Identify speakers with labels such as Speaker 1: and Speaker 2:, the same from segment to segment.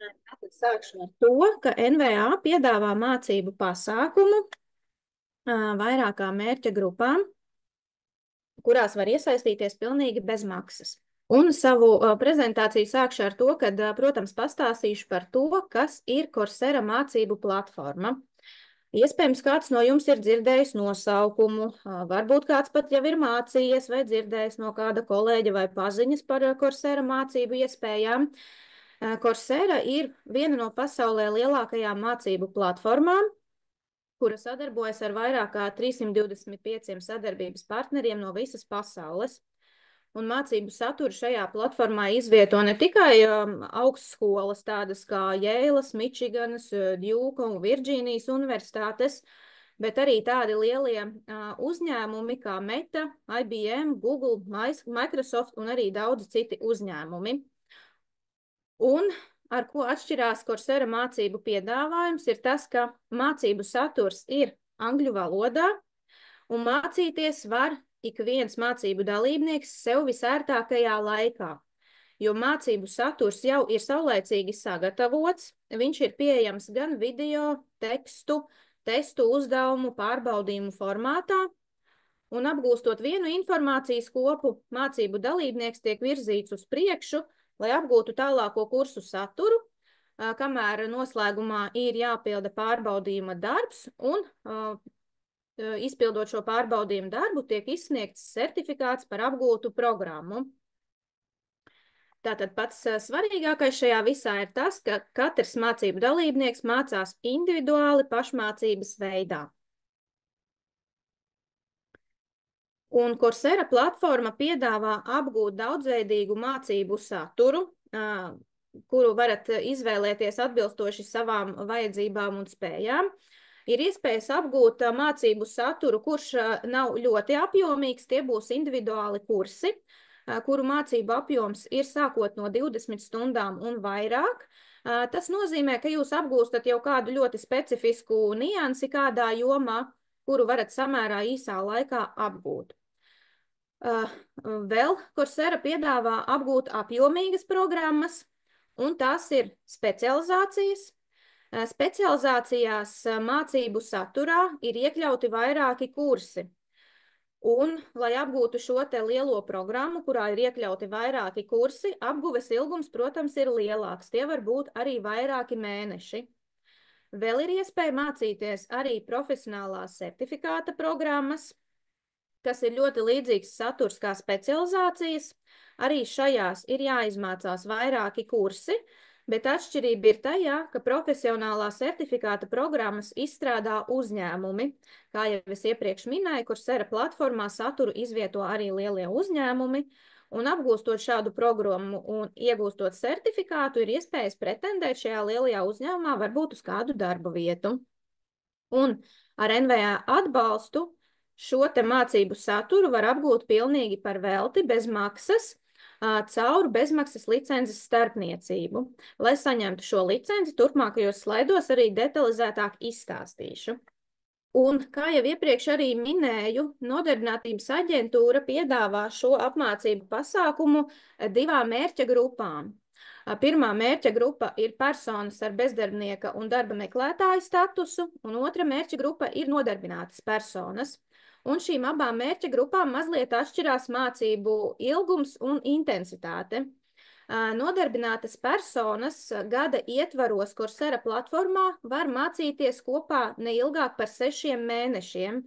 Speaker 1: Tad sākšu ar to, ka NVA piedāvā mācību pasākumu vairākām mērķa grupām, kurās var iesaistīties pilnīgi bez maksas. Un savu prezentāciju sākšu ar to, kad, protams, pastāstīšu par to, kas ir Coursera mācību platforma. Iespējams, kāds no jums ir dzirdējis nosaukumu, varbūt kāds pat jau ir mācījies vai dzirdējis no kāda kolēģa vai paziņas par Coursera mācību iespējām. Coursera ir viena no pasaulē lielākajām mācību platformām, kura sadarbojas ar vairāk kā 325 sadarbības partneriem no visas pasaules. Un mācību saturu šajā platformā izvieto ne tikai augstskolas, tādas kā Jēlas, Mičiganas, Djuka un Virģīnijas universitātes, bet arī tādi lielie uzņēmumi kā Meta, IBM, Google, Microsoft un arī daudzi citi uzņēmumi. Un ar ko atšķirās Coursera mācību piedāvājums, ir tas, ka mācību saturs ir angļu valodā, un mācīties var ik viens mācību dalībnieks sev visērtākajā laikā, jo mācību saturs jau ir saulēcīgi sagatavots, viņš ir pieejams gan video, tekstu, testu uzdevumu, pārbaudījumu formātā, un apgūstot vienu informācijas kopu, mācību dalībnieks tiek virzīts uz priekšu, lai apgūtu tālāko kursu saturu, kamēr noslēgumā ir jāpilda pārbaudījuma darbs, un izpildot šo pārbaudījumu darbu, tiek izsniegts certifikāts par apgūtu programmu. Tātad pats svarīgākais šajā visā ir tas, ka katrs mācību dalībnieks mācās individuāli pašmācības veidā. Un Coursera platforma piedāvā apgūt daudzveidīgu mācību saturu, kuru varat izvēlēties atbilstoši savām vajadzībām un spējām. Ir iespējas apgūt mācību saturu, kurš nav ļoti apjomīgs, tie būs individuāli kursi, kuru mācību apjoms ir sākot no 20 stundām un vairāk. Tas nozīmē, ka jūs apgūstat jau kādu ļoti specifisku niansi kādā jomā, kuru varat samērā īsā laikā apgūt. Vēl Coursera piedāvā apgūt apjomīgas programmas, un tās ir specializācijas. Specializācijās mācību saturā ir iekļauti vairāki kursi. Un, lai apgūtu šo te lielo programmu, kurā ir iekļauti vairāki kursi, apguves ilgums, protams, ir lielāks. Tie var būt arī vairāki mēneši. Vēl ir iespēja mācīties arī profesionālās certifikāta programmas, kas ir ļoti līdzīgs saturs kā specializācijas. Arī šajās ir jāizmācās vairāki kursi, bet atšķirība ir tajā, ka profesionālā certifikāta programmas izstrādā uzņēmumi. Kā jau es iepriekš minēju, Coursera platformā saturu izvieto arī lielie uzņēmumi, un apgūstot šādu programmu un iegūstot certifikātu, ir iespējas pretendēt šajā lielajā uzņēmumā varbūt uz kādu darba vietu. Un ar NVA atbalstu šo te mācību saturu var apgūt pilnīgi par velti, bez maksas, caur bezmaksas licences starpniecību. Lai saņemtu šo licenci, turpmākajos slaidos arī detalizētāk izstāstīšu. Un, kā jau iepriekš arī minēju, Nodarbinātības aģentūra piedāvā šo apmācību pasākumu divām mērķa grupām. Pirmā mērķa grupa ir personas ar bezdarbnieka un darba meklētāja statusu, un otra mērķa grupa ir nodarbinātas personas. Un šīm abām mērķa grupām mazliet atšķirās mācību ilgums un intensitāte. Nodarbinātas personas gada ietvaros Coursera platformā var mācīties kopā neilgāk par 6 mēnešiem,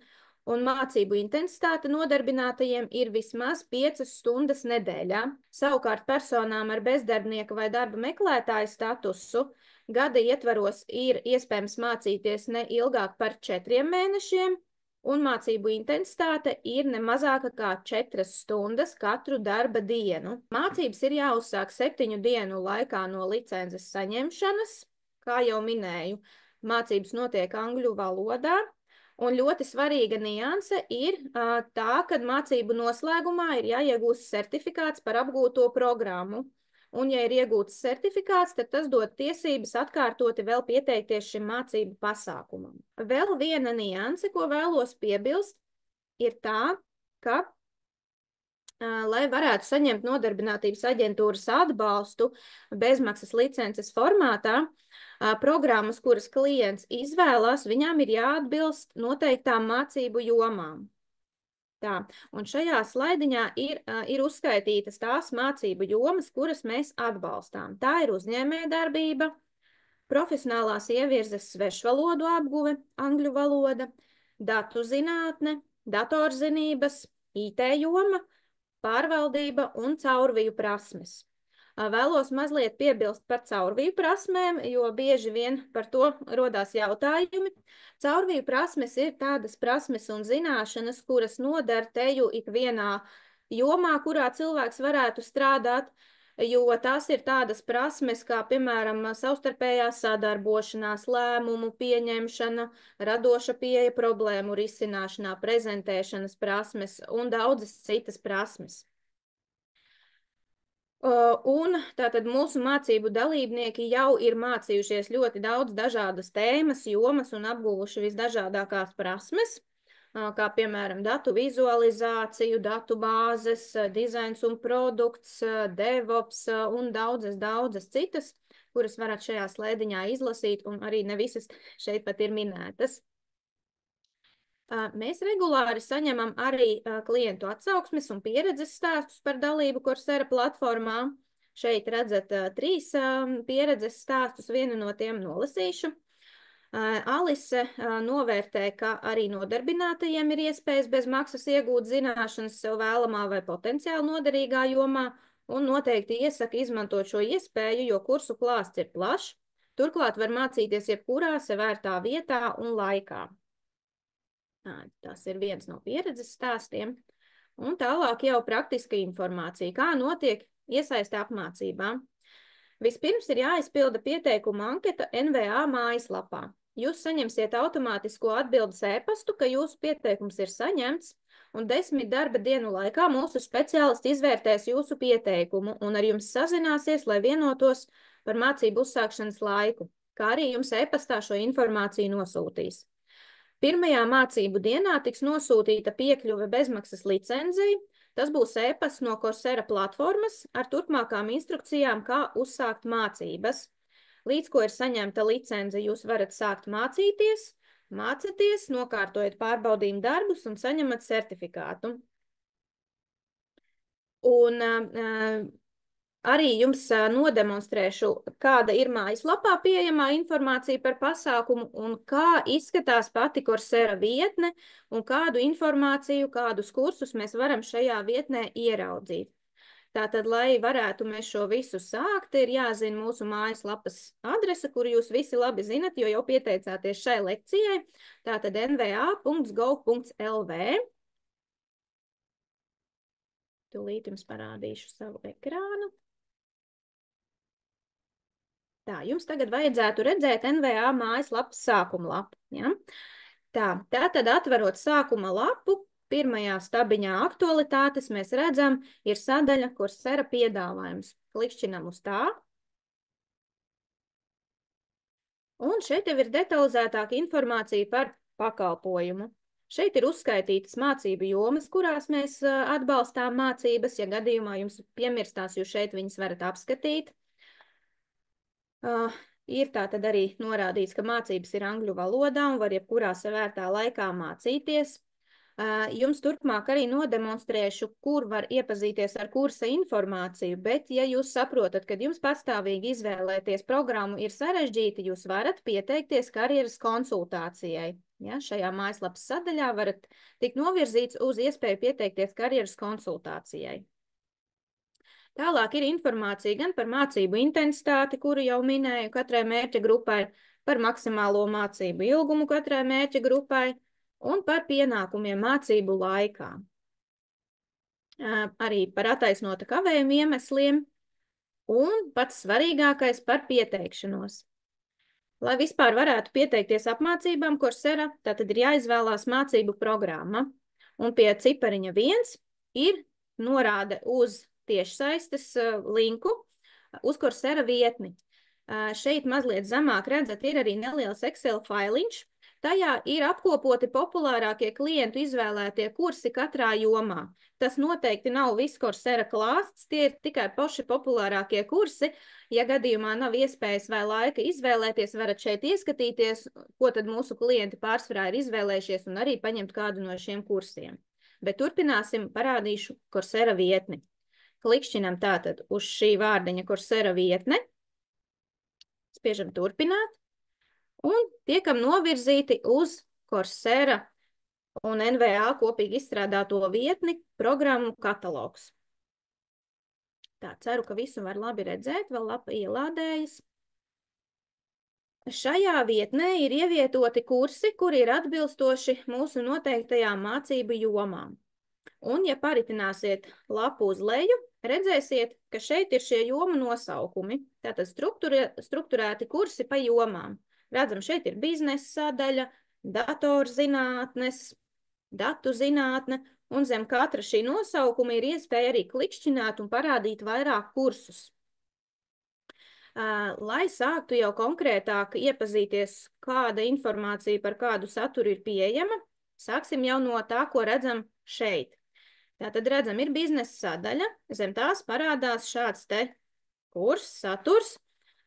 Speaker 1: un mācību intensitāte nodarbinātajiem ir vismaz 5 stundas nedēļā. Savukārt personām ar bezdarbnieka vai darba meklētāja statusu gada ietvaros ir iespējams mācīties ne ilgāk par 4 mēnešiem, un mācību intensitāte ir ne mazāka kā 4 stundas katru darba dienu. Mācības ir jāuzsāk 7 dienu laikā no licences saņemšanas. Kā jau minēju, mācības notiek angļu valodā, un ļoti svarīga nianse ir tā, ka mācību noslēgumā ir jāiegūst certifikāts par apgūto programmu. Un, ja ir iegūts certifikāts, tad tas dod tiesības atkārtoti vēl pieteikties šim mācību pasākumam. Vēl viena nianse, ko vēlos piebilst, ir tā, ka lai varētu saņemt nodarbinātības aģentūras atbalstu bezmaksas licences formātā, programmas, kuras klients izvēlās, viņām ir jāatbilst noteiktām mācību jomām. Tā, un šajā slaidiņā ir uzskaitītas tās mācību jomas, kuras mēs atbalstām. Tā ir uzņēmējdarbība, profesionālās ievirzes svešvalodu apguve, angļu valoda, datu zinātne, datorzinības, IT joma, pārvaldība un caurviju prasmes. Vēlos mazliet piebilst par caurviju prasmēm, jo bieži vien par to rodās jautājumi. Caurviju prasmes ir tādas prasmes un zināšanas, kuras noder teju ikvienā jomā, kurā cilvēks varētu strādāt, jo tās ir tādas prasmes, kā, piemēram, savstarpējā sadarbošanās, lēmumu pieņemšana, radoša pieeja problēmu risināšanā, prezentēšanas prasmes un daudzas citas prasmes. Un tātad mūsu mācību dalībnieki jau ir mācījušies ļoti daudz dažādas tēmas, jomas un apguvuši visdažādākās prasmes, kā piemēram datu vizualizāciju, datu bāzes, dizains un produkts, DevOps un daudzas citas, kuras varat šajā slēdiņā izlasīt, un arī ne visas šeit pat ir minētas. Mēs regulāri saņemam arī klientu atsauksmes un pieredzes stāstus par dalību Coursera platformā. Šeit redzat 3 pieredzes stāstus, vienu no tiem nolasīšu. Alise novērtē, ka arī nodarbinātajiem ir iespējas bez maksas iegūt zināšanas sev vēlamā vai potenciāli noderīgā jomā, un noteikti iesaka izmantot šo iespēju, jo kursu klāsts ir plašs. Turklāt var mācīties jebkurā sev vērtā vietā un laikā. Tas ir viens no pieredzes stāstiem. Un tālāk jau praktiska informācija, kā notiek iesaiste apmācībā. Vispirms ir jāizpilda pieteikuma anketa NVA mājaslapā. Jūs saņemsiet automātisko atbildes e-pastu, ka jūsu pieteikums ir saņemts, un 10 darba dienu laikā mūsu speciālisti izvērtēs jūsu pieteikumu un ar jums sazināsies, lai vienotos par mācību uzsākšanas laiku, kā arī jums e-pastā šo informāciju nosūtīs. Pirmajā mācību dienā tiks nosūtīta piekļuve bezmaksas licenzei. Tas būs e-pasts no Coursera platformas ar turpmākām instrukcijām, kā uzsākt mācības. Līdz ko ir saņemta licence, jūs varat sākt mācīties, mācaties, nokārtojat pārbaudījumu darbus un saņemat certifikātu. Un arī jums nodemonstrēšu, kāda ir mājaslapā pieejamā informācija par pasākumu un kā izskatās pati Coursera vietne un kādu informāciju, kādus kursus mēs varam šajā vietnē ieraudzīt. Tātad, lai varētu mēs šo visu sākt, ir jāzina mūsu mājaslapas adrese, kuru jūs visi labi zinat, jo jau pieteicāties šai lekcijai. Tātad nva.gov.lv. Tūlīt jums parādīšu savu ekrānu. Tā, jums tagad vajadzētu redzēt NVA mājaslapas sākuma lapu. Ja? Tātad atverot sākuma lapu, pirmajā stabiņā aktualitātes mēs redzam, ir sadaļa Coursera piedāvājums. Klikšķinam uz tā. Un šeit jau ir detalizētāka informācija par pakalpojumu. Šeit ir uzskaitītas mācību jomas, kurās mēs atbalstām mācības. Ja gadījumā jums piemirstās, jūs šeit viņas varat apskatīt. Ir tātad arī norādīts, ka mācības ir angļu valodā un var jebkurā savērtā laikā mācīties. Jums turpmāk arī nodemonstrēšu, kur var iepazīties ar kursa informāciju, bet ja jūs saprotat, ka jums pastāvīgi izvēlēties programmu ir sarežģīti, jūs varat pieteikties karjeras konsultācijai. Ja, šajā mājaslapas sadaļā varat tikt novirzīts uz iespēju pieteikties karjeras konsultācijai. Tālāk ir informācija gan par mācību intensitāti, kuru jau minēju katrai mērķa grupai, par maksimālo mācību ilgumu katrai mērķa grupai un par pienākumiem mācību laikā. Arī par attaisnota kavējuma iemesliem un pats svarīgākais par pieteikšanos. Lai vispār varētu pieteikties apmācībām Coursera, tātad ir jāizvēlās mācību programma. Un pie cipariņa 1 ir norāde uz tiešsaistes linku uz Coursera vietni. Šeit mazliet zemāk redzat, ir arī neliels Excel failiņš. Tajā ir apkopoti populārākie klientu izvēlētie kursi katrā jomā. Tas noteikti nav viss Coursera klāsts, tie ir tikai paši populārākie kursi. Ja gadījumā nav iespējas vai laika izvēlēties, varat šeit ieskatīties, ko tad mūsu klienti pārsvarā ir izvēlējušies un arī paņemt kādu no šiem kursiem. Bet turpināsim, parādīšu Coursera vietni. Klikšķinam tātad uz šī vārdiņa Coursera vietne, spiežam turpināt un tiekam novirzīti uz Coursera un NVA kopīgi izstrādāto vietni programmu katalogs. Tā, ceru, ka visu var labi redzēt, vēl lapa ielādējas. Šajā vietnē ir ievietoti kursi, kuri ir atbilstoši mūsu noteiktajām mācību jomām. Un, ja paritināsiet lapu uz leju, redzēsiet, ka šeit ir šie jomu nosaukumi. Tātad strukturēti kursi pa jomām. Redzam, šeit ir biznesa sadaļa, datorzinātnes, datu zinātne, un zem katra šī nosaukuma ir iespēja arī klikšķināt un parādīt vairāk kursus. Lai sāktu jau konkrētāk iepazīties, kāda informācija par kādu saturu ir pieejama, sāksim jau no tā, ko redzam šeit. Tātad redzam, ir biznesa sadaļa, zem tās parādās šāds te kurs, saturs,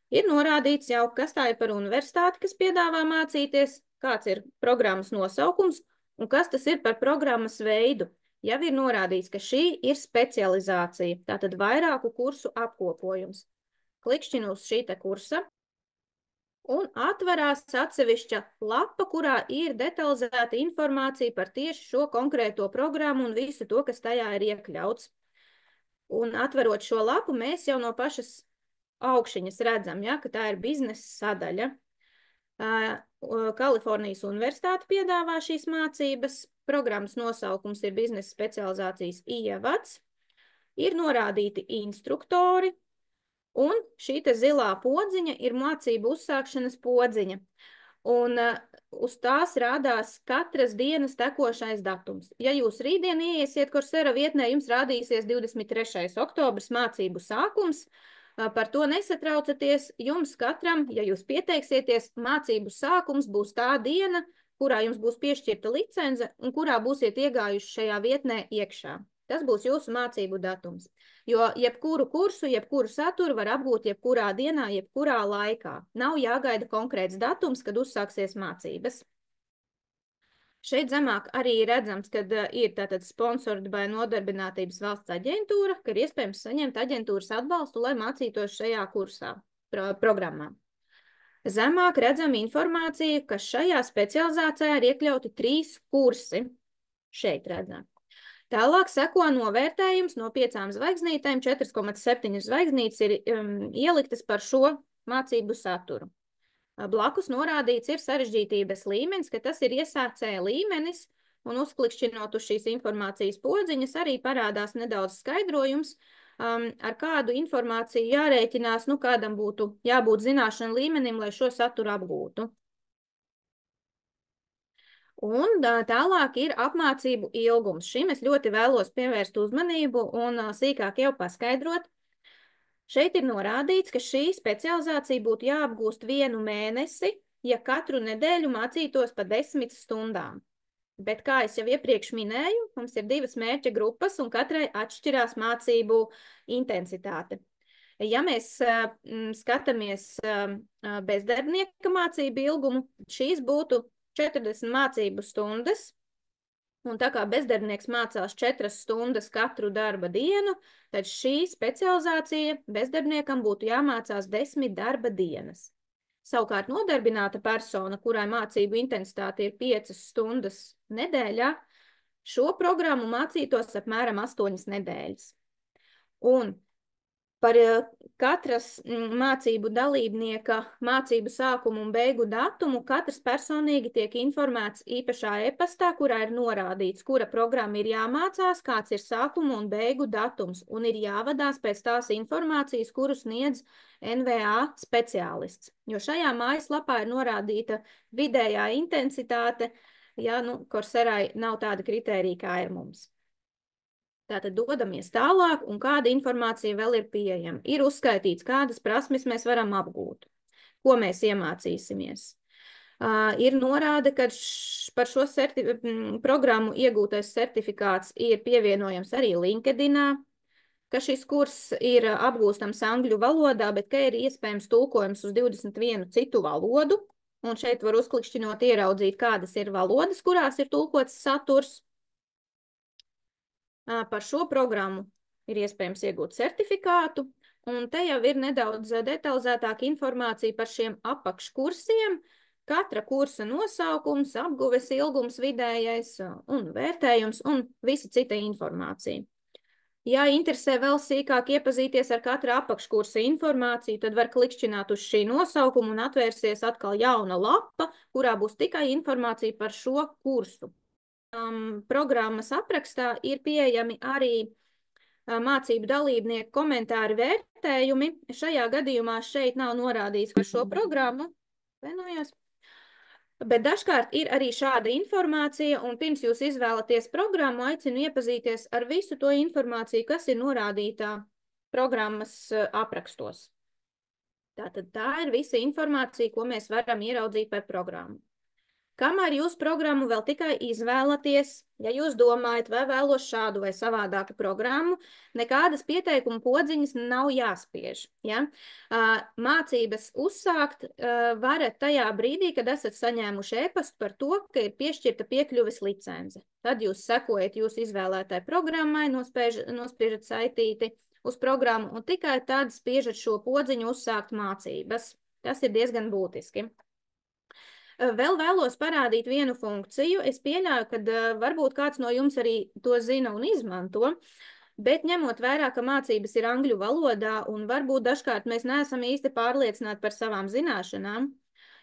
Speaker 1: ir norādīts jau, kas tā ir par universitāti, kas piedāvā mācīties, kāds ir programmas nosaukums un kas tas ir par programmas veidu. Jau ir norādīts, ka šī ir specializācija, tātad vairāku kursu apkopojums. Klikšķinu uz šī te kursa un atverās atsevišķa lapa, kurā ir detalizēta informācija par tieši šo konkrēto programmu un visu to, kas tajā ir iekļauts. Un atverot šo lapu, mēs jau no pašas augšiņas redzam, ja, ka tā ir biznesa sadaļa. Kalifornijas Universitāte piedāvā šīs mācības, programmas nosaukums ir biznesa specializācijas ievads, ir norādīti instruktori, un šī te zilā podziņa ir mācību uzsākšanas podziņa. Un uz tās rādās katras dienas tekošais datums. Ja jūs rītdien ieiesiet Coursera vietnē, jums rādīsies 23. oktobrs mācību sākums. Par to nesatraucaties, jums katram, ja jūs pieteiksieties, mācību sākums būs tā diena, kurā jums būs piešķirta licence un kurā būsiet iegājuši šajā vietnē iekšā. Tas būs jūsu mācību datums, jo jebkuru kursu, jebkuru saturu var apgūt jebkurā dienā, jebkurā laikā. Nav jāgaida konkrēts datums, kad uzsāksies mācības. Šeit zemāk arī redzams, kad ir tātad sponsored by Nodarbinātības valsts aģentūra, ka ir iespējams saņemt aģentūras atbalstu, lai mācītos šajā kursā, programmā. Zemāk redzam informāciju, ka šajā specializācijā ir iekļauti 3 kursi. Šeit redzam. Tālāk seko novērtējums no 5 zvaigznītēm, 4,7 zvaigznītes ir ieliktas par šo mācību saturu. Blakus norādīts ir sarežģītības līmenis, ka tas ir iesācēja līmenis, un uzklikšķinot uz šīs informācijas podziņas arī parādās nedaudz skaidrojums, ar kādu informāciju jārēķinās, nu kādam būtu jābūt zināšanu līmenim, lai šo saturu apgūtu. Un tālāk ir apmācību ilgums. Šim es ļoti vēlos pievērst uzmanību un sīkāk jau paskaidrot. Šeit ir norādīts, ka šī specializācija būtu jāapgūst 1 mēnesi, ja katru nedēļu mācītos pa 10 stundām. Bet, kā es jau iepriekš minēju, mums ir 2 mērķa grupas un katrai atšķirās mācību intensitāte. Ja mēs skatāmies bezdarbnieka mācību ilgumu, šīs būtu 40 mācību stundas, un tā kā bezdarbnieks mācās 4 stundas katru darba dienu, tad šī specializācija bezdarbniekam būtu jāmācās 10 darba dienas. Savukārt nodarbināta persona, kurai mācību intensitāte ir 5 stundas nedēļā, šo programmu mācītos apmēram 8 nedēļas. Un par katras mācību dalībnieka mācību sākumu un beigu datumu katrs personīgi tiek informēts īpašā e-pastā, kurā ir norādīts, kura programma ir jāmācās, kāds ir sākumu un beigu datums, un ir jāvadās pēc tās informācijas, kuru sniedz NVA speciālists. Jo šajā mājaslapā ir norādīta vidējā intensitāte, ja Coursera nav tāda kritērija, kā ir mums. Tātad dodamies tālāk, un kāda informācija vēl ir pieejama. Ir uzskaitīts, kādas prasmes mēs varam apgūt, ko mēs iemācīsimies. Ir norāde, ka par šo programmu iegūtais certifikāts ir pievienojams arī LinkedInā, ka šis kurs ir apgūstams angļu valodā, bet ka ir iespējams tulkojums uz 21 citu valodu. Un šeit var uzklikšķinot ieraudzīt, kādas ir valodas, kurās ir tulkots saturs. Par šo programmu ir iespējams iegūt certifikātu, un te jau ir nedaudz detalizētāka informācija par šiem apakškursiem. Katra kursa nosaukums, apguves ilgums vidējais un vērtējums un visa cita informācija. Ja interesē vēl sīkāk iepazīties ar katra apakškursa informāciju, tad var klikšķināt uz šī nosaukuma un atvērsies atkal jauna lapa, kurā būs tikai informācija par šo kursu. Programmas aprakstā ir pieejami arī mācību dalībnieku komentāri vērtējumi. Šajā gadījumā šeit nav norādīts par šo programmu. Bet dažkārt ir arī šāda informācija, un pirms jūs izvēlaties programmu, aicinu iepazīties ar visu to informāciju, kas ir norādītā programmas aprakstos. Tātad tā ir visa informācija, ko mēs varam ieraudzīt par programmu. Kamēr jūs programmu vēl tikai izvēlaties, ja jūs domājat, vai vēlos šādu vai savādāku programmu, nekādas pieteikuma podziņas nav jāspiež. Ja? Mācības uzsākt varat tajā brīdī, kad esat saņēmuši e-pastu par to, ka ir piešķirta piekļuves licence. Tad jūs sekojat jūsu izvēlētai programmai, nospiežat saitīti uz programmu un tikai tad spiežat šo podziņu uzsākt mācības. Tas ir diezgan būtiski. Vēl vēlos parādīt vienu funkciju. Es pieļauju, ka varbūt kāds no jums arī to zina un izmanto, bet ņemot vērā, ka mācības ir angļu valodā un varbūt dažkārt mēs neesam īsti pārliecināti par savām zināšanām,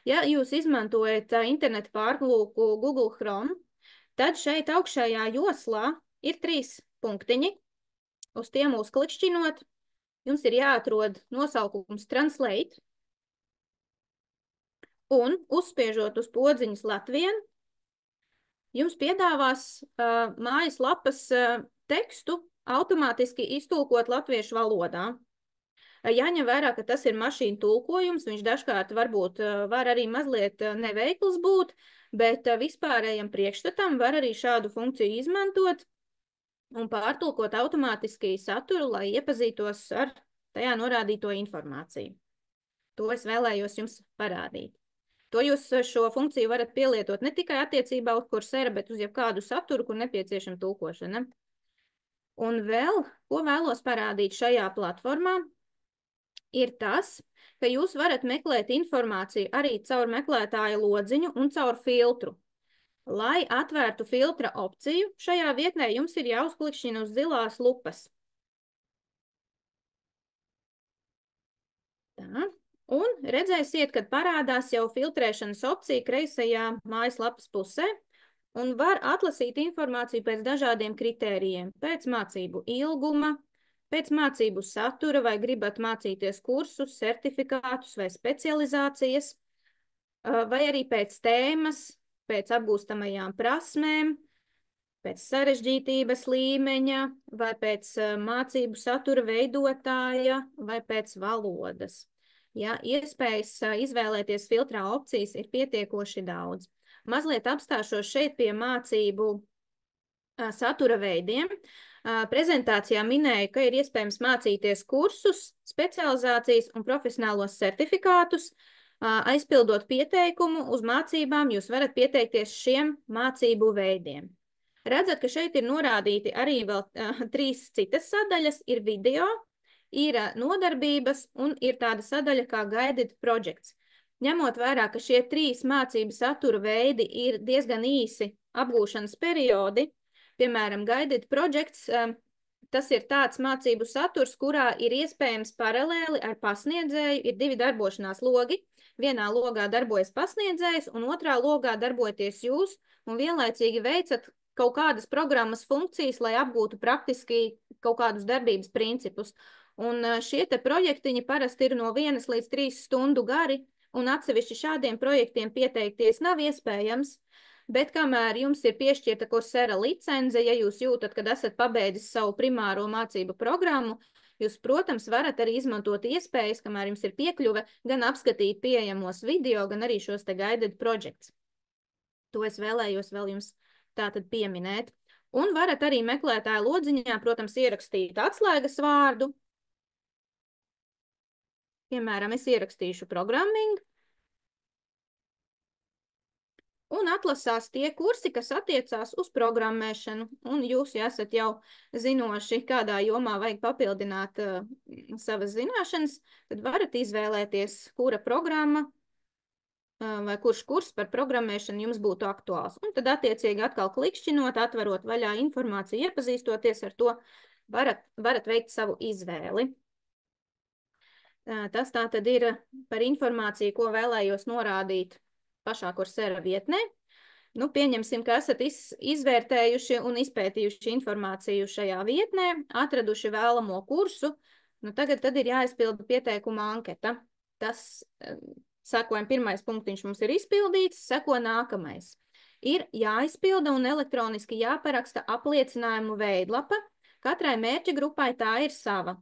Speaker 1: ja jūs izmantojat interneta pārlūku Google Chrome, tad šeit augšējā joslā ir 3 punktiņi. Uz tiem uzklikšķinot, jums ir jāatrod nosaukums Translate. Un uzspiežot uz podziņas Latvien, jums piedāvās mājaslapas tekstu automātiski iztulkot latviešu valodā. Jāņem vērā, ka tas ir mašīnu tulkojums, viņš dažkārt varbūt var arī mazliet neveikls būt, bet vispārējam priekšstatam var arī šādu funkciju izmantot un pārtulkot automātiski saturu, lai iepazītos ar tajā norādīto informāciju. To es vēlējos jums parādīt. To jūs šo funkciju varat pielietot ne tikai attiecībā uz Coursera, bet uz jebkādu saturu, kur nepieciešama tulkošana. Un vēl, ko vēlos parādīt šajā platformā, ir tas, ka jūs varat meklēt informāciju arī caur meklētāja lodziņu un caur filtru. Lai atvērtu filtra opciju, šajā vietnē jums ir jāuzklikšķina uz zilās lupas. Tā. Un redzēsiet, kad parādās jau filtrēšanas opcija kreisajā mājaslapas pusē un var atlasīt informāciju pēc dažādiem kritērijiem, pēc mācību ilguma, pēc mācību satura, vai gribat mācīties kursus, certifikātus vai specializācijas, vai arī pēc tēmas, pēc apgūstamajām prasmēm, pēc sarežģītības līmeņa, vai pēc mācību satura veidotāja, vai pēc valodas. Ja, iespējas izvēlēties filtrā opcijas ir pietiekoši daudz. Mazliet apstāšos šeit pie mācību satura veidiem. Prezentācijā minēju, ka ir iespējams mācīties kursus, specializācijas un profesionālos certifikātus. Aizpildot pieteikumu uz mācībām, jūs varat pieteikties šiem mācību veidiem. Redzat, ka šeit ir norādīti arī vēl 3 citas sadaļas, ir video, ir nodarbības un ir tāda sadaļa kā Guided Projects. Ņemot vērā, ka šie 3 mācību satura veidi ir diezgan īsi apgūšanas periodi, piemēram, Guided Projects, tas ir tāds mācību saturs, kurā ir iespējams paralēli ar pasniedzēju, ir 2 darbošanās logi. Vienā logā darbojas pasniedzējs un otrā logā darbojaties jūs un vienlaicīgi veicat kaut kādas programmas funkcijas, lai apgūtu praktiski kaut kādus darbības principus. Un šie te projektiņi parasti ir no 1 līdz 3 stundu gari, un atsevišķi šādiem projektiem pieteikties nav iespējams, bet kamēr jums ir piešķirta Coursera licence, ja jūs jūtat, kad esat pabeidzis savu primāro mācību programmu, Jūs, protams, varat arī izmantot iespējas, kamēr jums ir piekļuve, gan apskatīt pieejamos video, gan arī šos te guided projects. To es vēlējos vēl jums tātad pieminēt. Un varat arī meklētāju lodziņā, protams, ierakstīt atslēgas vārdu. Piemēram, es ierakstīšu programming. Un atlasās tie kursi, kas attiecās uz programmēšanu. Un jūs, ja esat jau zinoši, kādā jomā vajag papildināt savas zināšanas, tad varat izvēlēties, kura programma vai kurš kurs par programmēšanu jums būtu aktuāls. Un tad attiecīgi atkal klikšķinot, atverot vaļā informāciju, iepazīstoties ar to, varat veikt savu izvēli. Tas tā tad ir par informāciju, ko vēlējos norādīt pašā Coursera vietnē. Nu, pieņemsim, ka esat izvērtējuši un izpētījuši informāciju šajā vietnē, atraduši vēlamo kursu. Nu, tagad ir jāizpilda pieteikuma anketa. Tas, sekojam, pirmais punktiņš mums ir izpildīts, seko nākamais. Ir jāizpilda un elektroniski jāparaksta apliecinājumu veidlapa. Katrai mērķa grupai tā ir sava.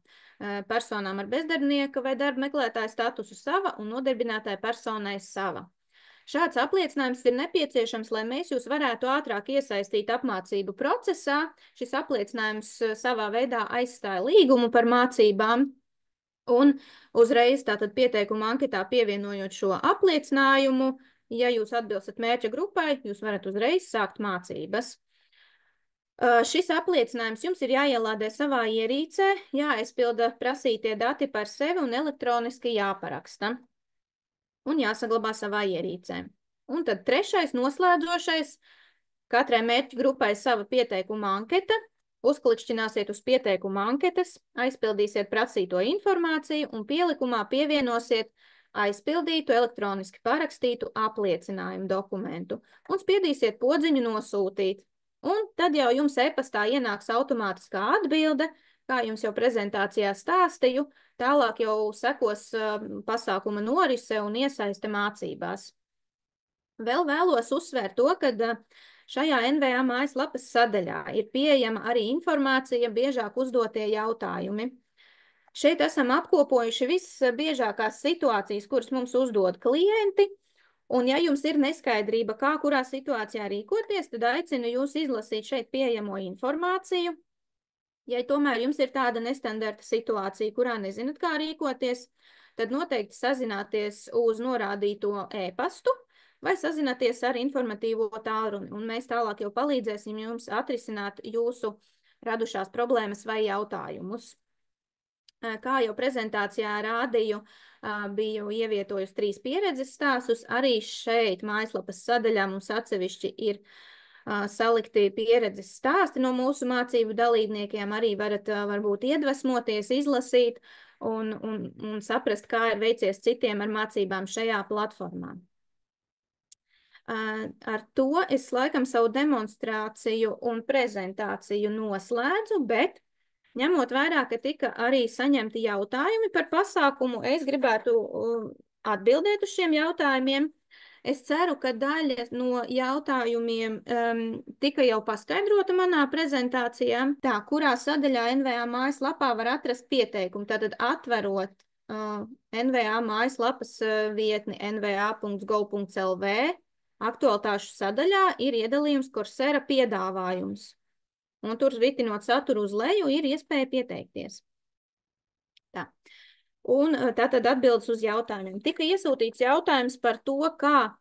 Speaker 1: Personām ar bezdarbnieka vai darba meklētāja statusu sava un nodarbinātāja personai sava. Šāds apliecinājums ir nepieciešams, lai mēs jūs varētu ātrāk iesaistīt apmācību procesā. Šis apliecinājums savā veidā aizstāja līgumu par mācībām. Un uzreiz tātad pieteikuma anketā pievienojot šo apliecinājumu, ja jūs atbilstat mērķa grupai, jūs varat uzreiz sākt mācības. Šis apliecinājums jums ir jāielādē savā ierīcē, jāaizpilda prasītie dati par sevi un elektroniski jāparaksta. Un jāsaglabā savā ierīcē. Un tad trešais, noslēdzošais, katrai mērķa grupai sava pieteikuma anketa, uzklikšķināsiet uz pieteikuma anketas, aizpildīsiet prasīto informāciju un pielikumā pievienosiet aizpildītu elektroniski parakstītu apliecinājumu dokumentu un spiedīsiet podziņu nosūtīt. Un tad jau jums e-pastā ienāks automātiskā atbilde, kā jums jau prezentācijā stāstīju, tālāk jau sekos pasākuma norise un iesaiste mācībās. Vēl vēlos uzsvērt to, ka šajā NVA mājaslapas sadaļā ir pieejama arī informācija, biežāk uzdotie jautājumi. Šeit esam apkopojuši visbiežākās situācijas, kuras mums uzdod klienti, un ja jums ir neskaidrība, kā kurā situācijā rīkoties, tad aicinu jūs izlasīt šeit pieejamo informāciju. Ja tomēr jums ir tāda nestandarta situācija, kurā nezināt, kā rīkoties, tad noteikti sazināties uz norādīto e-pastu vai sazināties ar informatīvo tālruni, un mēs tālāk jau palīdzēsim jums atrisināt jūsu radušās problēmas vai jautājumus. Kā jau prezentācijā rādīju, biju ievietojusi 3 pieredzes stāstus, arī šeit mājaslapas sadaļā mums atsevišķi ir salikti pieredzes stāsti no mūsu mācību dalībniekiem, arī varat varbūt iedvesmoties, izlasīt un saprast, kā ir veicies citiem ar mācībām šajā platformā. Ar to es laikam savu demonstrāciju un prezentāciju noslēdzu, bet ņemot vērā, ka tika arī saņemti jautājumi par pasākumu, es gribētu atbildēt uz šiem jautājumiem. Es ceru, ka daļa no jautājumiem tika jau paskaidrota manā prezentācijā, kurā sadaļā NVA mājaslapā var atrast pieteikumu. Tātad atverot NVA mājaslapas vietni nva.go.lv, aktualitāšu sadaļā ir iedalījums Coursera piedāvājums. Un tur ritinot saturu uz leju ir iespēja pieteikties. Tā. Un tātad atbildes uz jautājumiem. Tika iesūtīts jautājums par to, kā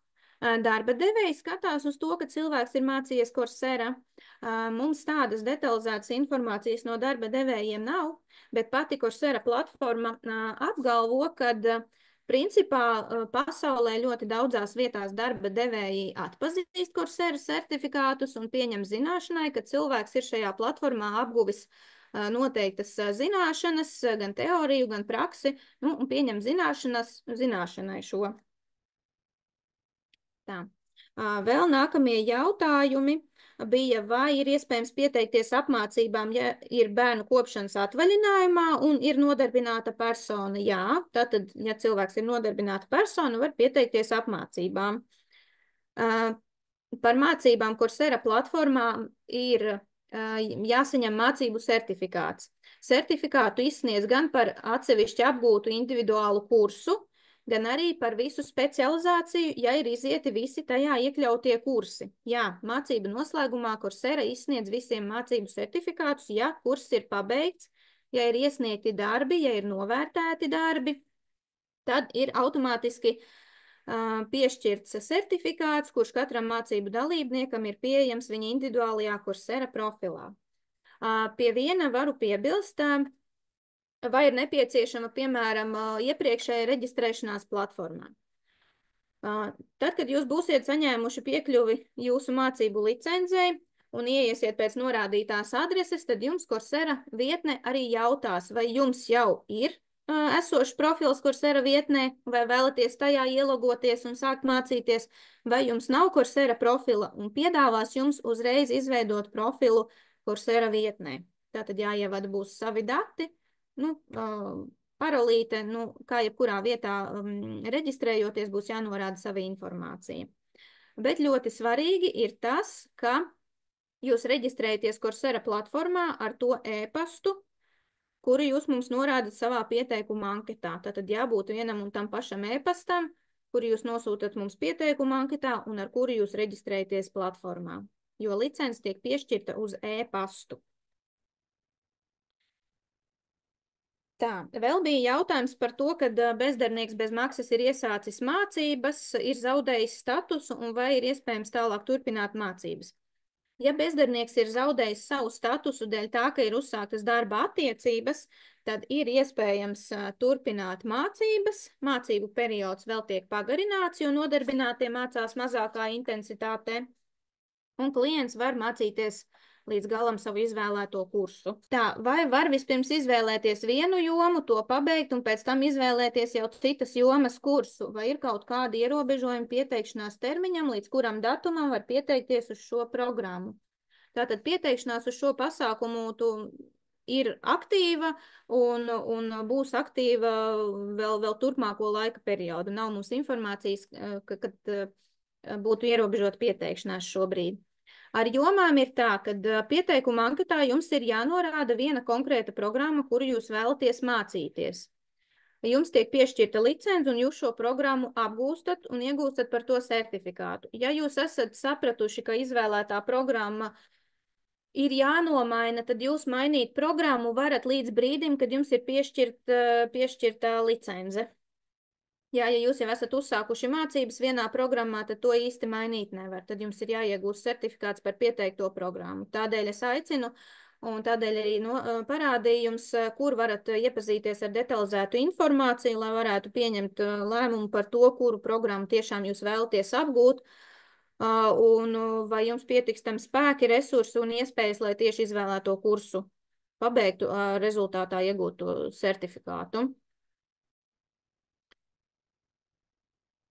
Speaker 1: darba devēji skatās uz to, ka cilvēks ir mācījies Coursera. Mums tādas detalizētas informācijas no darba devējiem nav, bet pati Coursera platforma apgalvo, ka principā pasaulē ļoti daudzās vietās darba devēji atpazīst Coursera certifikātus un pieņem zināšanai, ka cilvēks ir šajā platformā apguvis noteiktas zināšanas, gan teoriju, gan praksi, un pieņem zināšanai šo. Tā. Vēl nākamie jautājumi bija, vai ir iespējams pieteikties apmācībām, ja ir bērnu kopšanas atvaļinājumā un ir nodarbināta persona. Jā, tātad, ja cilvēks ir nodarbināta persona, var pieteikties apmācībām. Par mācībām Coursera platformā ir jāsaņem mācību certifikāts. Certifikātu izsniedz gan par atsevišķi apgūtu individuālu kursu, gan arī par visu specializāciju, ja ir izieti visi tajā iekļautie kursi. Jā, mācību noslēgumā Coursera izsniedz visiem mācību certifikātus, ja kurs ir pabeigts, ja ir iesniegti darbi, ja ir novērtēti darbi, tad ir automātiski piešķirts certifikāts, kurš katram mācību dalībniekam ir pieejams viņa individuālajā Coursera profilā. Pie viena varu piebilst, vai ir nepieciešama, piemēram, iepriekšēja reģistrēšanās platformā. Tad, kad jūs būsiet saņēmuši piekļuvi jūsu mācību licencei un ieiesiet pēc norādītās adreses, tad jums Coursera vietne arī jautās, vai jums jau ir esošs profils Coursera vietnē, vai vēlaties tajā ielogoties un sākt mācīties, vai jums nav Coursera profila un piedāvās jums uzreiz izveidot profilu Coursera vietnē. Tātad jāievada būs savi dati, parolīte, kā jebkurā vietā reģistrējoties, būs jānorāda sava informācija. Bet ļoti svarīgi ir tas, ka jūs reģistrējaties Coursera platformā ar to e-pastu, kuru jūs mums norādat savā pieteikuma anketā. Tātad jābūt vienam un tam pašam e-pastam, kuru jūs nosūtat mums pieteikuma anketā un ar kuru jūs reģistrējaties platformā, jo licence tiek piešķirta uz e-pastu. Tā, vēl bija jautājums par to, kad bezdarbnieks bez maksas ir iesācis mācības, ir zaudējis statusu un vai ir iespējams tālāk turpināt mācības. Ja bezdarbnieks ir zaudējis savu statusu dēļ tā, ka ir uzsāktas darba attiecības, tad ir iespējams turpināt mācības. Mācību periods vēl tiek pagarināts, jo nodarbinātie mācās mazākā intensitātē. Un klients var mācīties līdz galam savu izvēlēto kursu. Tā, vai var vispirms izvēlēties vienu jomu, to pabeigt un pēc tam izvēlēties jau citas jomas kursu? Vai ir kaut kādi ierobežojumi pieteikšanās termiņam, līdz kuram datumam var pieteikties uz šo programmu? Tātad pieteikšanās uz šo pasākumu ir aktīva un būs aktīva vēl turpmāko laika periodu. Nav mums informācijas, kad būtu ierobežota pieteikšanās šobrīd. Ar jomām ir tā, ka pieteikuma anketā jums ir jānorāda viena konkrēta programma, kuru jūs vēlaties mācīties. Jums tiek piešķirta licence un jūs šo programmu apgūstat un iegūstat par to certifikātu. Ja jūs esat sapratuši, ka izvēlētā programma ir jānomaina, tad jūs mainīt programmu varat līdz brīdim, kad jums ir piešķirta licence. Jā, ja jūs jau esat uzsākuši mācības vienā programmā, tad to īsti mainīt nevar. Tad jums ir jāiegūst certifikāts par pieteikto programmu. Tādēļ es aicinu un tādēļ arī parādīju jums, kur varat iepazīties ar detalizētu informāciju, lai varētu pieņemt lēmumu par to, kuru programmu tiešām jūs vēlaties apgūt, un vai jums pietiks tam spēki, resursi un iespējas, lai tieši izvēlēto kursu pabeigtu, rezultātā iegūtu certifikātu.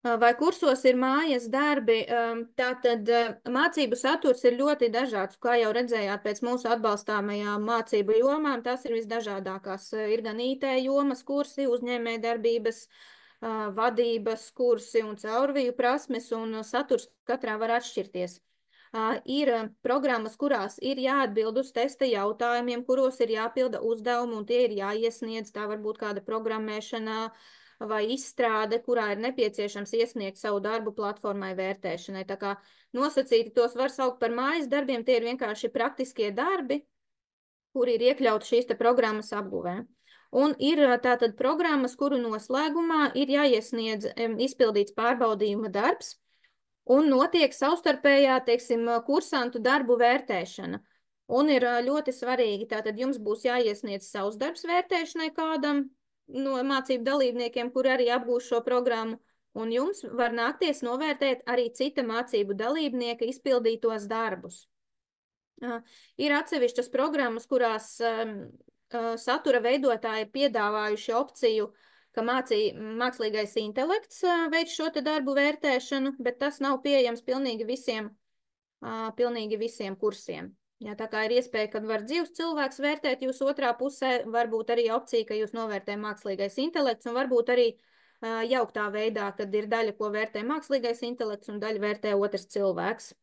Speaker 1: Vai kursos ir mājas darbi? Tātad mācību saturs ir ļoti dažāds. Kā jau redzējāt pēc mūsu atbalstāmajām mācību jomām, tās ir visdažādākās. Ir gan IT jomas kursi, uzņēmējdarbības, vadības kursi un caurviju prasmes, un saturs katrā var atšķirties. Ir programmas, kurās ir jāatbild uz testa jautājumiem, kuros ir jāpilda uzdevumi un tie ir jāiesniedz. Tā var būt kāda programmēšana vai izstrāde, kurā ir nepieciešams iesniegt savu darbu platformai vērtēšanai. Tā kā nosacīti tos var saukt par mājas darbiem, tie ir vienkārši praktiskie darbi, kuri ir iekļauti šīs te programmas apguvē. Un ir tātad programmas, kuru noslēgumā ir jāiesniedz izpildīts pārbaudījuma darbs un notiek savstarpējā, teiksim, kursantu darbu vērtēšana. Un ir ļoti svarīgi, tātad jums būs jāiesniedz savs darbs vērtēšanai kādam no mācību dalībniekiem, kuri arī apgūs šo programmu, un jums var nākties novērtēt arī cita mācību dalībnieka izpildītos darbus. Ir atsevišķas programmas, kurās satura veidotāji ir piedāvājuši opciju, ka mākslīgais intelekts veic šo te darbu vērtēšanu, bet tas nav pieejams pilnīgi visiem kursiem. Jā, tā kā ir iespēja, kad var dzīvs cilvēks vērtēt jūs otrā pusē, varbūt arī opcija, ka jūs novērtē mākslīgais intelekts, un varbūt arī jauktā veidā, kad ir daļa, ko vērtē mākslīgais intelekts, un daļa vērtē otrs cilvēks.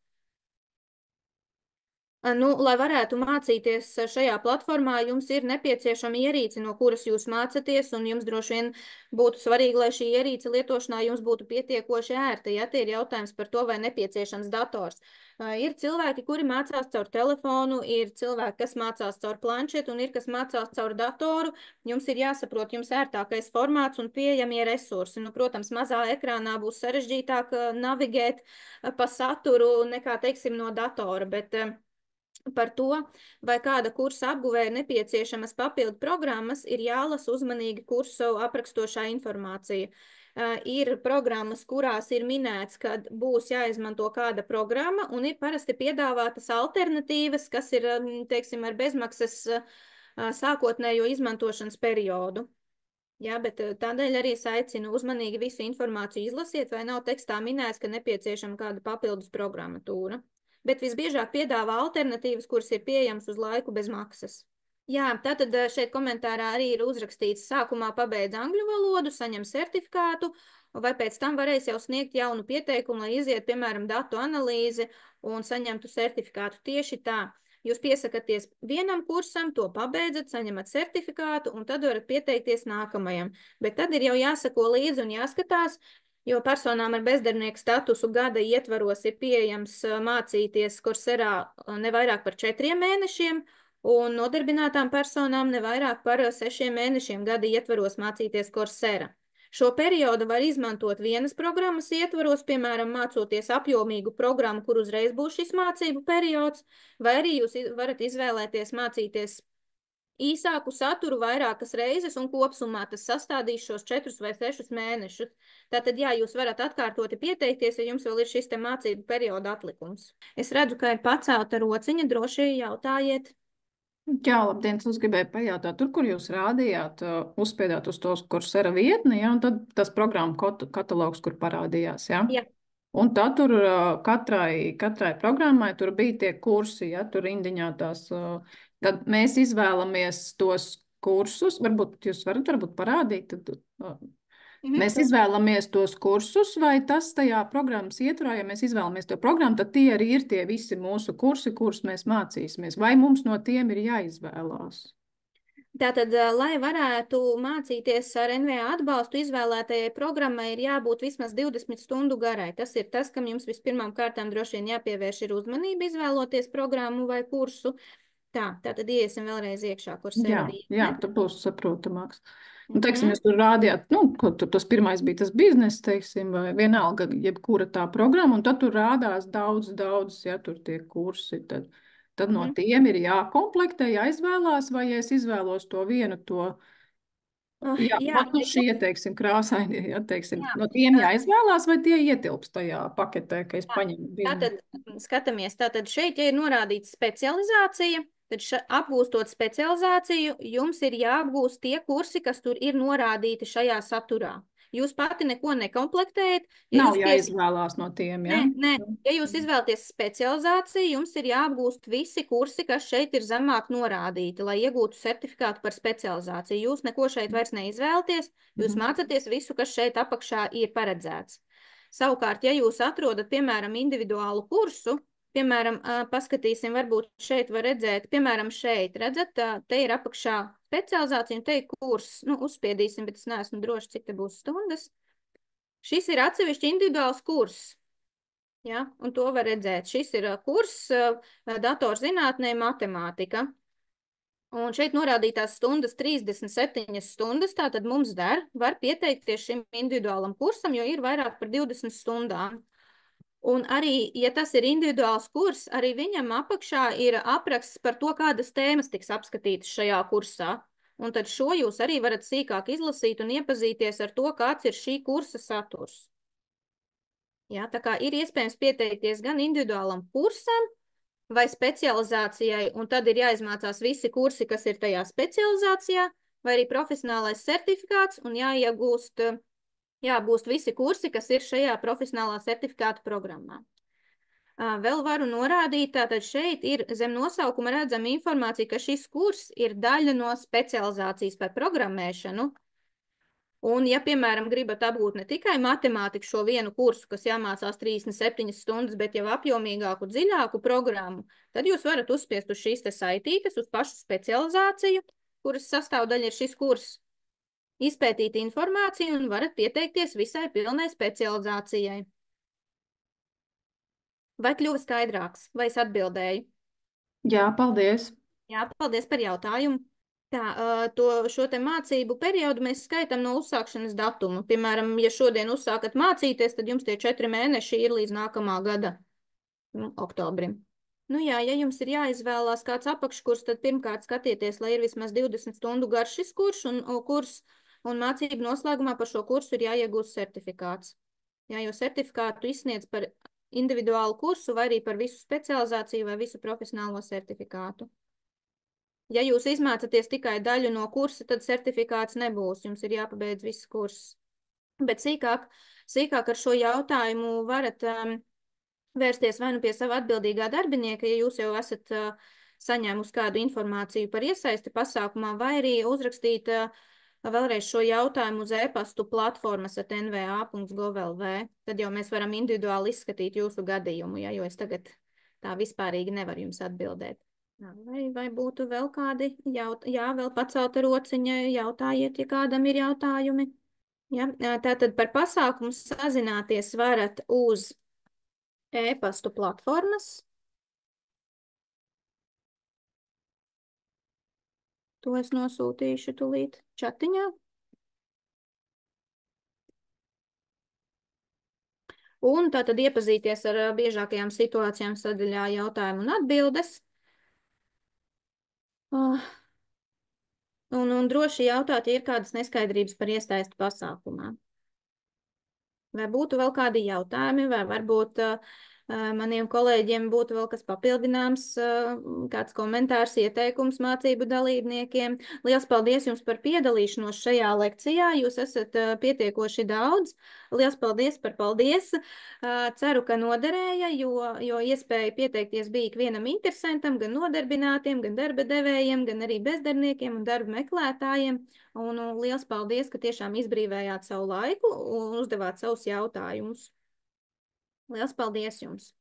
Speaker 1: Lai varētu mācīties šajā platformā, jums ir nepieciešama ierīce, no kuras jūs mācaties, un jums droši vien būtu svarīgi, lai šī ierīce lietošanā jums būtu pietiekoši ērta. Ja tie ir jautājums par to, vai nepieciešams dators. Ir cilvēki, kuri mācās caur telefonu, ir cilvēki, kas mācās caur planšetu, un ir, kas mācās caur datoru. Jums ir jāsaprot jums ērtākais formāts un pieejamie resursi. Protams, mazā ekrānā būs sarežģītāk navigēt pa saturu nekā, teiksim, no datora, bet par to, vai kāda kursa apguvē ir nepieciešamas papildu programmas, ir jālasa uzmanīgi kursu aprakstošā informācija. Ir programmas, kurās ir minēts, ka būs jāizmanto kāda programma, un ir parasti piedāvātas alternatīvas, kas ir, teiksim, ar bezmaksas sākotnējo izmantošanas periodu. Jā, bet tādēļ arī es aicinu uzmanīgi visu informāciju izlasiet, vai nav tekstā minēts, ka nepieciešama kāda papildus programmatūra. Bet visbiežāk piedāvā alternatīvas, kuras ir pieejamas uz laiku bez maksas. Jā, tātad šeit komentārā arī ir uzrakstīts, sākumā pabeidz angļu valodu, saņem certifikātu, vai pēc tam varēs jau sniegt jaunu pieteikumu, lai iziet, piemēram, datu analīzi un saņemtu certifikātu. Tieši tā. Jūs piesakaties vienam kursam, to pabeidzat, saņemat certifikātu, un tad varat pieteikties nākamajam. Bet tad ir jau jāsako līdzi un jāskatās, jo personām ar bezdarbnieku statusu gada ietvaros ir pieejams mācīties Courserā ne vairāk par 4 mēnešiem, un nodarbinātām personām ne vairāk par 6 mēnešiem gada ietvaros mācīties Coursera. Šo periodu var izmantot vienas programmas ietvaros, piemēram, mācoties apjomīgu programmu, kur uzreiz būs šis mācību periods, vai arī jūs varat izvēlēties mācīties īsāku saturu vairākas reizes, un kopsumā tas sastādīs šos 4 vai 6 mēnešus. Tātad, jā, jūs varat atkārtoti pieteikties, ja jums vēl ir šis te mācību perioda atlikums. Es redzu, ka ir pacelta rociņa, droši jautājiet.
Speaker 2: Jā, labdien, es gribēju pajautāt, tur, kur jūs rādījāt, uzspiedāt uz tos Coursera vietni, ja, un tad tas programmu katalogs, kur parādījās, ja?
Speaker 1: Jā.
Speaker 2: Un tad tur katrai programmai tur bija tie kursi, ja, tur rindiņā tās, tad mēs izvēlamies tos kursus, varbūt jūs varat parādīt, tad, mēs izvēlamies tos kursus, vai tas tajā programmas ietvarā, ja mēs izvēlamies to programmu, tad tie arī ir tie visi mūsu kursi, kurus mēs mācīsimies, vai mums no tiem ir jāizvēlās?
Speaker 1: Tātad, lai varētu mācīties ar NVA atbalstu, izvēlētajai programmai ir jābūt vismaz 20 stundu garai. Tas ir tas, kam jums vispirmām kārtām droši vien jāpievērš ir uzmanība izvēloties programmu vai kursu. Tātad iesim vēlreiz iekšā Coursera vietne.
Speaker 2: Jā, tad būs saprotamāks. Un, teiksim, jūs tur rādījāt, tas pirmais bija tas bizness, teiksim, vai vienalga, jebkura tā programma, un tad tur rādās daudz, ja tur tie kursi, tad no tiem ir jākomplektē, jāizvēlās, vai es izvēlos to vienu, šie, teiksim, krāsainie, ja, teiksim, no tiem jāizvēlās, vai tie ietilps tajā paketē, ka es paņemu biznesu?
Speaker 1: Tātad, skatāmies, šeit, ja ir norādīts specializācija, tad apgūstot specializāciju, jums ir jāapgūst tie kursi, kas tur ir norādīti šajā saturā. Jūs pati neko nekomplektējat.
Speaker 2: Nav jāizvēlās no tiem, ja?
Speaker 1: Nē. Ja jūs izvēlaties specializāciju, jums ir jāapgūst visi kursi, kas šeit ir zemāk norādīti, lai iegūtu certifikātu par specializāciju. Jūs neko šeit vairs neizvēlaties, jūs mācaties visu, kas šeit apakšā ir paredzēts. Savukārt, ja jūs atrodat, piemēram, individuālu kursu, piemēram, paskatīsim, varbūt šeit var redzēt, piemēram, šeit, redzat, te ir apakšā specializācija un te ir kurs, uzspiedīsim, bet es neesmu droši, cik te būs stundas. Šis ir atsevišķi individuāls kurs, ja, un to var redzēt. Šis ir kurs datorzinātnē matemātika. Un šeit norādītās stundas 37 stundas, tātad mums var pieteikties šim individuālam kursam, jo ir vairāk par 20 stundām. Un arī, ja tas ir individuāls kurs, arī viņam apakšā ir apraksts par to, kādas tēmas tiks apskatītas šajā kursā. Un tad šo jūs arī varat sīkāk izlasīt un iepazīties ar to, kāds ir šī kursa saturs. Jā, tā kā ir iespējams pieteikties gan individuālam kursam vai specializācijai, un tad ir jāizmācās visi kursi, kas ir tajā specializācijā, vai arī profesionālais certifikāts, un jāapgūst visi kursi, kas ir šajā profesionālā certifikāta programmā. Vēl varu norādīt, tātad šeit ir zem nosaukuma redzama informācija, ka šis kurs ir daļa no specializācijas par programmēšanu. Un, ja, piemēram, gribat apgūt ne tikai matemātiku, šo vienu kursu, kas jāmācās 37 stundas, bet jau apjomīgāku, dziļāku programmu, tad jūs varat uzspiest uz šīs te saitītes, uz pašu specializāciju, kuras sastāvdaļa ir šis kurs, izpētīt informāciju un varat pieteikties visai pilnai specializācijai. Vai kļuva skaidrāks? Vai es atbildēju?
Speaker 2: Jā, paldies!
Speaker 1: Jā, paldies par jautājumu. Tā, šo te mācību periodu mēs skaitām no uzsākšanas datuma. Piemēram, ja šodien uzsākat mācīties, tad jums tie 4 mēneši ir līdz nākamā gada oktobrim. Nu jā, ja jums ir jāizvēlās kāds apakškurs, tad pirmkārt skatieties, lai ir vismaz 20 stundu garš šis kurs, un mācību noslēgumā par šo kursu ir jāiegūst certifikāts. Jā, jo certifikātu izsniedz par individuālu kursu vai arī par visu specializāciju vai visu profesionālo certifikātu. Ja jūs izmācaties tikai daļu no kursa, tad certifikāts nebūs. Jums ir jāpabeidz viss kurs. Bet sīkāk ar šo jautājumu varat vērsties vai nu pie sava atbildīgā darbinieka, ja jūs jau esat saņēmusi kādu informāciju par iesaisti pasākumā, vai arī uzrakstīt vēlreiz šo jautājumu uz e-pastu platformas@nva.gov.lv. Tad jau mēs varam individuāli izskatīt jūsu gadījumu, ja, jo es tagad tā vispārīgi nevaru jums atbildēt. Vai būtu vēl kādi jautājumi? Jā, vēl pacelta rociņa, jautājiet, ja kādam ir jautājumi. Ja? Tātad par pasākumu sazināties varat uz e-pastu platformas. To es nosūtīšu tūlīt čatiņā. Un tātad iepazīties ar biežākajām situācijām sadaļā jautājumu un atbildes. Un droši jautāt, ja ir kādas neskaidrības par iesaisti pasākumā. Vai būtu vēl kādi jautājumi, vai varbūt maniem kolēģiem būtu vēl kas papildināms, kāds komentārs, ieteikums mācību dalībniekiem. Liels paldies jums par piedalīšanos šajā lekcijā. Jūs esat pietiekoši daudz. Liels paldies par paldies. Ceru, ka noderēja, jo iespēja pieteikties bija ikvienam interesantam, gan nodarbinātiem, gan darba devējiem, gan arī bezdarbniekiem un darba meklētājiem. Un liels paldies, ka tiešām izbrīvējāt savu laiku un uzdevāt savus jautājumus. Liels paldies jums!